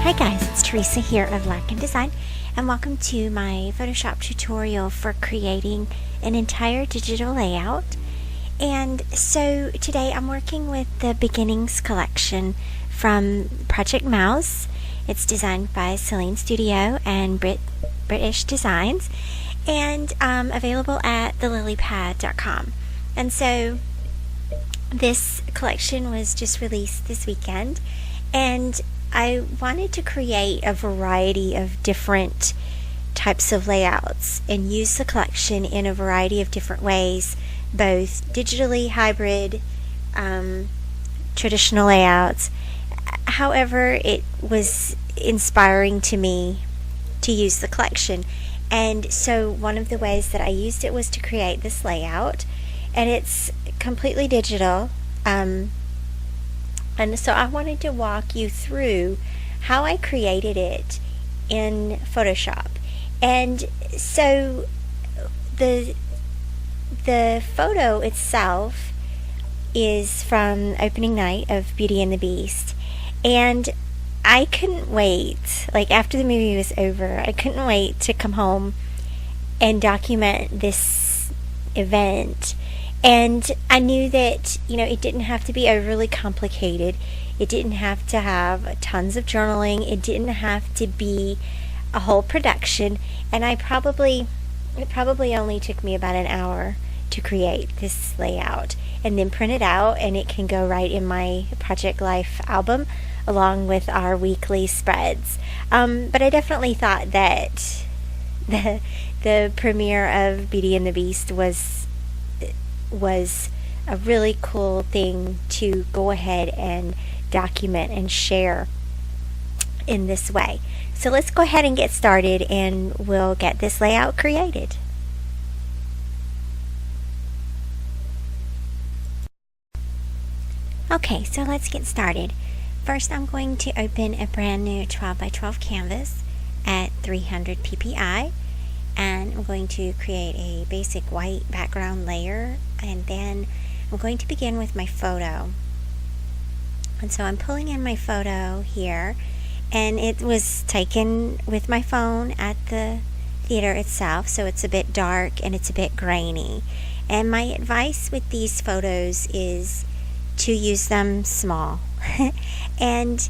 Hi guys, it's Theresa here of Larkin Design, and welcome to my Photoshop tutorial for creating an entire digital layout. And so today I'm working with the Beginnings collection from Project Mouse. It's designed by Celine Studio and British Designs, and available at thelilypad.com. And so this collection was just released this weekend, and I wanted to create a variety of different types of layouts and use the collection in a variety of different ways, both digitally, hybrid, traditional layouts. However, it was inspiring to me to use the collection, and so one of the ways that I used it was to create this layout, and it's completely digital. And so I wanted to walk you through how I created it in Photoshop. And so the photo itself is from opening night of Beauty and the Beast, and I couldn't wait, like after the movie was over, I couldn't wait to come home and document this event. And I knew that, it didn't have to be overly complicated. It didn't have to have tons of journaling. It didn't have to be a whole production. And it probably only took me about an hour to create this layout and then print it out, and it can go right in my Project Life album along with our weekly spreads. But I definitely thought that the premiere of Beauty and the Beast was a really cool thing to go ahead and document and share in this way. So let's go ahead and get started, and we'll get this layout created. Okay, so let's get started. First, I'm going to open a brand new 12 by 12 canvas at 300 ppi. And I'm going to create a basic white background layer, and then I'm going to begin with my photo. And so I'm pulling in my photo here, and it was taken with my phone at the theater itself, so it's a bit dark and it's a bit grainy. And my advice with these photos is to use them small. And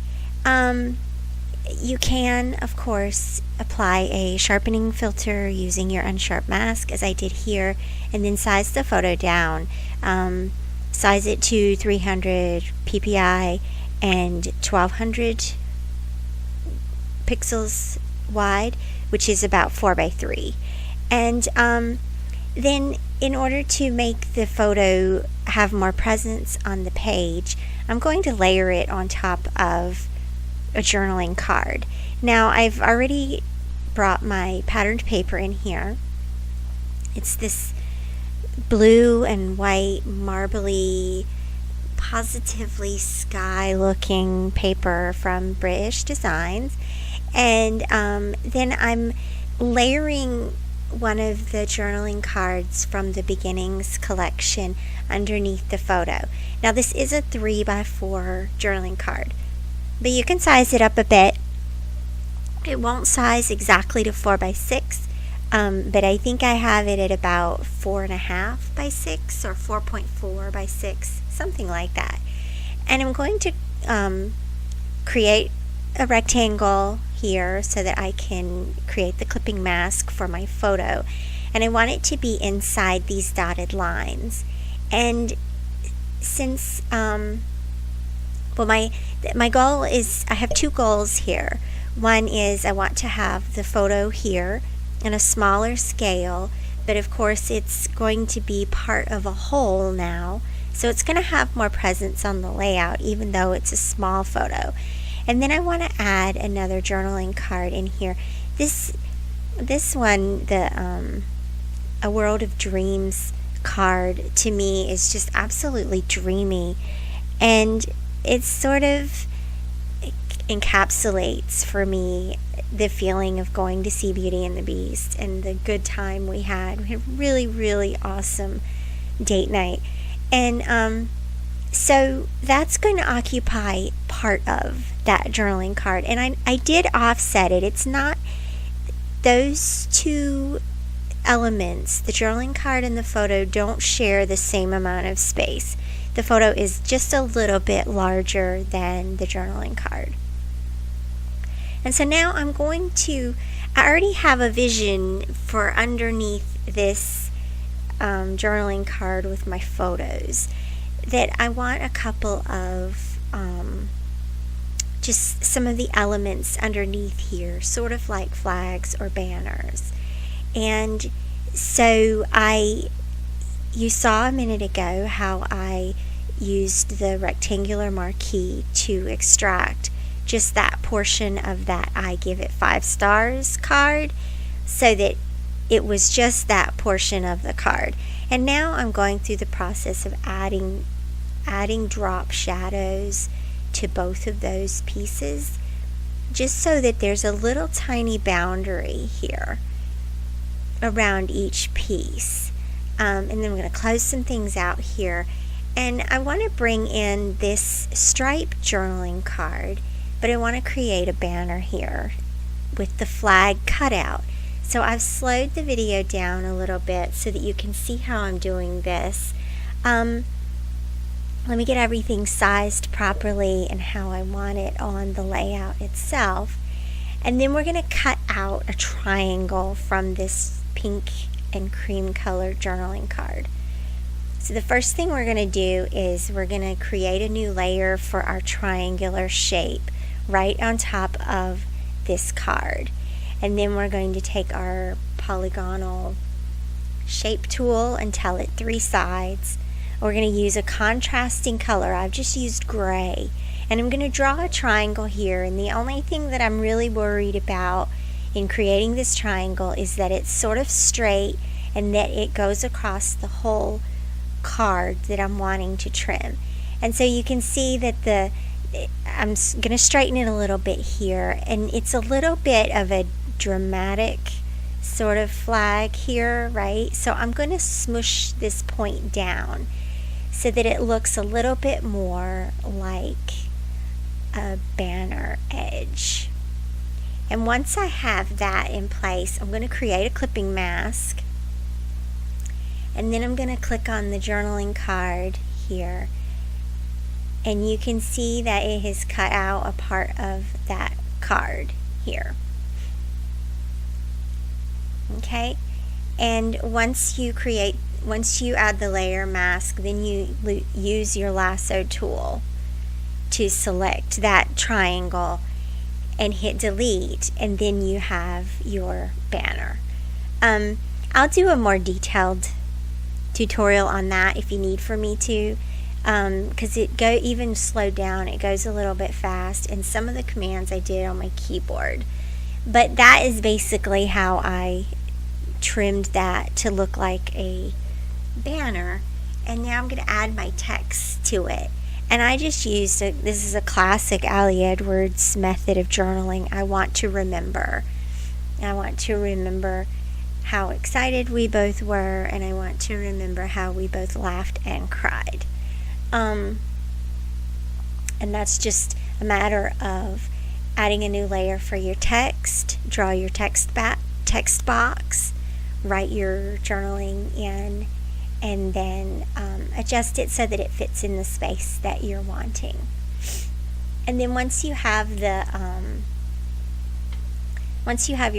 you can, of course, apply a sharpening filter using your unsharp mask, as I did here, and then size the photo down. Size it to 300 ppi and 1200 pixels wide, which is about 4 by 3. And then in order to make the photo have more presence on the page, I'm going to layer it on top of a journaling card. Now, I've already brought my patterned paper in here. It's this blue and white, marbly, positively sky looking paper from British Designs. And then I'm layering one of the journaling cards from the Beginnings collection underneath the photo. Now, this is a 3 by 4 journaling card, but you can size it up a bit. It won't size exactly to 4 by 6, but I think I have it at about 4.5 by 6 or 4.4 by 6, something like that. And I'm going to create a rectangle here so that I can create the clipping mask for my photo. And I want it to be inside these dotted lines. And since my goal is, I have two goals here. One is I want to have the photo here in a smaller scale, but of course it's going to be part of a whole now, so it's going to have more presence on the layout even though it's a small photo. And then I want to add another journaling card in here. This one, the A World of Dreams card, to me is just absolutely dreamy, and it sort of encapsulates for me the feeling of going to see Beauty and the Beast and the good time we had. We had a really, really awesome date night. And so that's going to occupy part of that journaling card. And I did offset it. It's not, those two elements, the journaling card and the photo, don't share the same amount of space. The photo is just a little bit larger than the journaling card. And so now I already have a vision for underneath this journaling card with my photos, that I want a couple of just some of the elements underneath here, sort of like flags or banners. And so you saw a minute ago how I used the rectangular marquee to extract just that portion of that I give it 5 stars card, so that it was just that portion of the card. And now I'm going through the process of adding drop shadows to both of those pieces, just so that there's a little tiny boundary here around each piece. And then I'm going to close some things out here. And I want to bring in this stripe journaling card, but I want to create a banner here with the flag cutout. So I've slowed the video down a little bit so that you can see how I'm doing this. Let me get everything sized properly and how I want it on the layout itself. And then we're going to cut out a triangle from this pink and cream colored journaling card. So the first thing we're going to do is we're going to create a new layer for our triangular shape right on top of this card. And then we're going to take our polygonal shape tool and tell it 3 sides. We're going to use a contrasting color. I've just used gray. And I'm going to draw a triangle here. And the only thing that I'm really worried about in creating this triangle is that it's sort of straight and that it goes across the whole card that I'm wanting to trim. And so you can see that I'm going to straighten it a little bit here, and it's a little bit of a dramatic sort of flag here, right? So I'm going to smush this point down so that it looks a little bit more like a banner edge. And once I have that in place, I'm going to create a clipping mask, and then I'm going to click on the journaling card here, and you can see that it has cut out a part of that card here. Okay, and once you add the layer mask, then you use your lasso tool to select that triangle and hit delete, and then you have your banner. I'll do a more detailed tutorial on that if you need for me to, because even slowed down, it goes a little bit fast, and some of the commands I did on my keyboard. But that is basically how I trimmed that to look like a banner. And now I'm going to add my text to it. And I just used, this is a classic Ali Edwards method of journaling. I want to remember how excited we both were, and I want to remember how we both laughed and cried. And that's just a matter of adding a new layer for your text, draw your text box, write your journaling in, and then adjust it so that it fits in the space that you're wanting. And then once you have your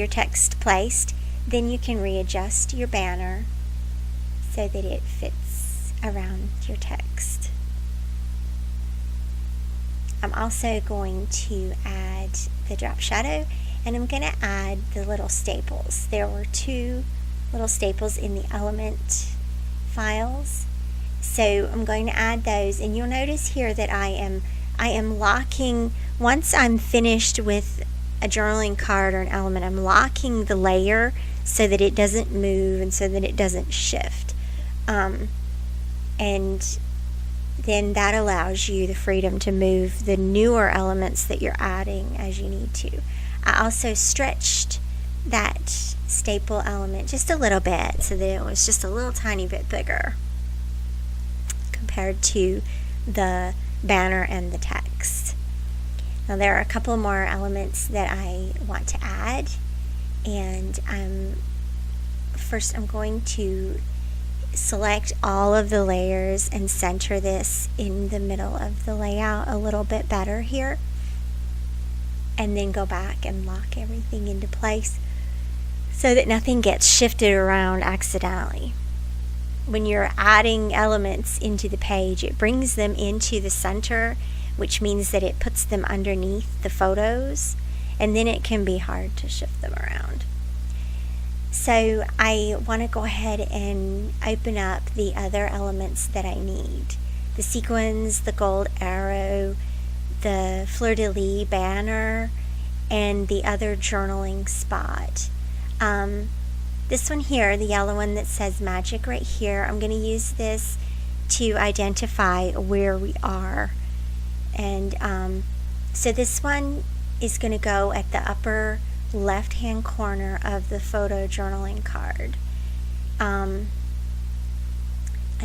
text placed, then you can readjust your banner so that it fits around your text. I'm also going to add the drop shadow, and I'm going to add the little staples. There were 2 little staples in the element files, so I'm going to add those. And you'll notice here that I am locking, once I'm finished with a journaling card or an element, I'm locking the layer so that it doesn't move and so that it doesn't shift. And then that allows you the freedom to move the newer elements that you're adding as you need to. I also stretched that staple element just a little bit so that it was just a little tiny bit bigger compared to the banner and the text. Now there are a couple more elements that I want to add, and first I'm going to select all of the layers and center this in the middle of the layout a little bit better here, and then go back and lock everything into place so that nothing gets shifted around accidentally. When you're adding elements into the page, it brings them into the center, which means that it puts them underneath the photos, and then it can be hard to shift them around. So I want to go ahead and open up the other elements that I need. The sequins, the gold arrow, the fleur-de-lis banner, and the other journaling spot. This one here, the yellow one that says magic right here, I'm going to use this to identify where we are. And so this one is going to go at the upper left hand corner of the photo journaling card. And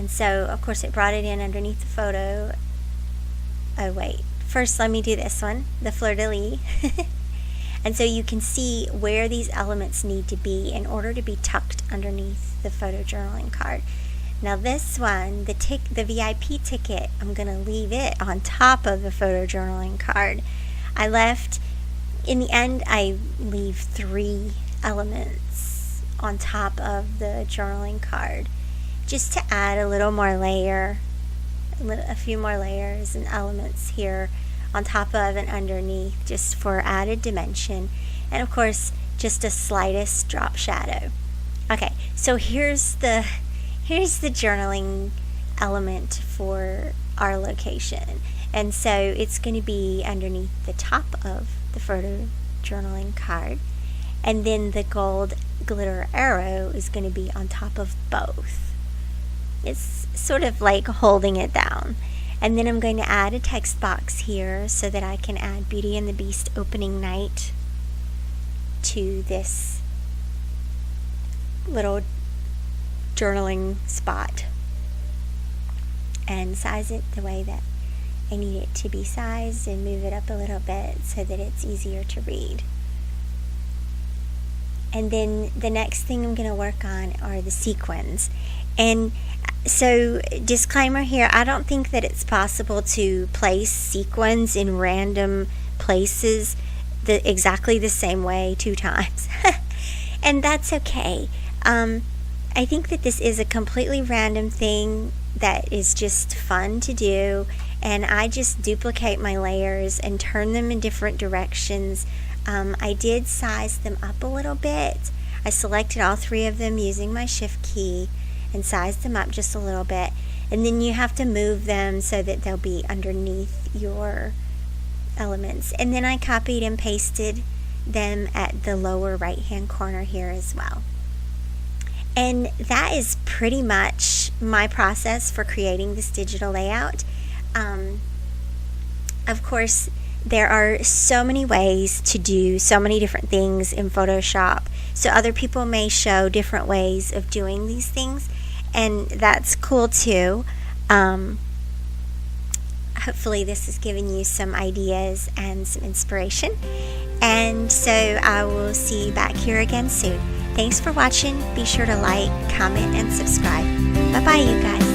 so of course it brought it in underneath the photo. Oh wait, first let me do this one, the fleur-de-lis. And so you can see where these elements need to be in order to be tucked underneath the photo journaling card. Now this one, the VIP ticket, I'm going to leave it on top of the photo journaling card. In the end, I leave 3 elements on top of the journaling card just to add a little more layer, a few more layers and elements here on top of and underneath, just for added dimension, and of course just a slightest drop shadow. Okay, so here's the journaling element for our location, and so it's going to be underneath the top of the photo journaling card, and then the gold glitter arrow is going to be on top of both. It's sort of like holding it down. And then I'm going to add a text box here so that I can add Beauty and the Beast opening night to this little journaling spot, and size it the way that I need it to be sized, and move it up a little bit so that it's easier to read. And then the next thing I'm going to work on are the sequins. And so, disclaimer here, I don't think that it's possible to place sequins in random places exactly the same way 2 times. And that's okay. I think that this is a completely random thing that is just fun to do, and I just duplicate my layers and turn them in different directions. I did size them up a little bit. I selected all 3 of them using my shift key and sized them up just a little bit, and then you have to move them so that they'll be underneath your elements. And then I copied and pasted them at the lower right hand corner here as well. And that is pretty much my process for creating this digital layout. Of course, there are so many ways to do so many different things in Photoshop, so other people may show different ways of doing these things, and that's cool too. Hopefully this has given you some ideas and some inspiration, and so I will see you back here again soon. Thanks for watching. Be sure to like, comment, and subscribe. Bye bye, you guys.